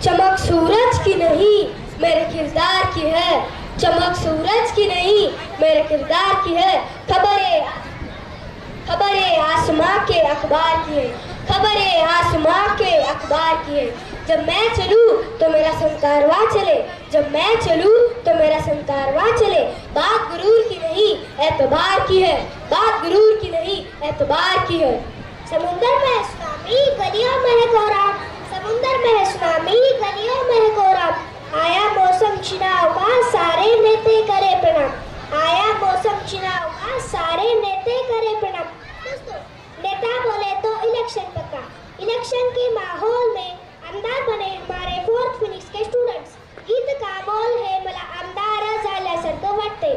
चमक सूरज की नहीं मेरे किरदार की है, चमक सूरज की नहीं मेरे किरदार की है। खबरें आसमां के अखबार की है, खबरें आसमां के अखबार की है। जब मैं चलूं तो मेरा संकारवा चले, जब मैं चलूं तो मेरा संकारवा चले। बात गुरूर की नहीं एतबार की है, बात गुरूर की नहीं एतबार की है। समुंदर में है सुनामी गलियों में है कोहराम, समुंदर में है सुनामी गलियों में है कोहराम। आया मौसम चुनाव का सारे नेते करे प्रणाम, आया मौसम चुनाव का सारे नेते करे प्रणाम। दोस्तों, नेता बोले तो इलेक्शन पक्का, इलेक्शन के माहौल में आमदार बने हमारे फोर्थ फिनिक्स के स्टूडेंट्स। गीत का बोल है मला आमदार झाल्यासारखं वाटते।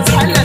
मला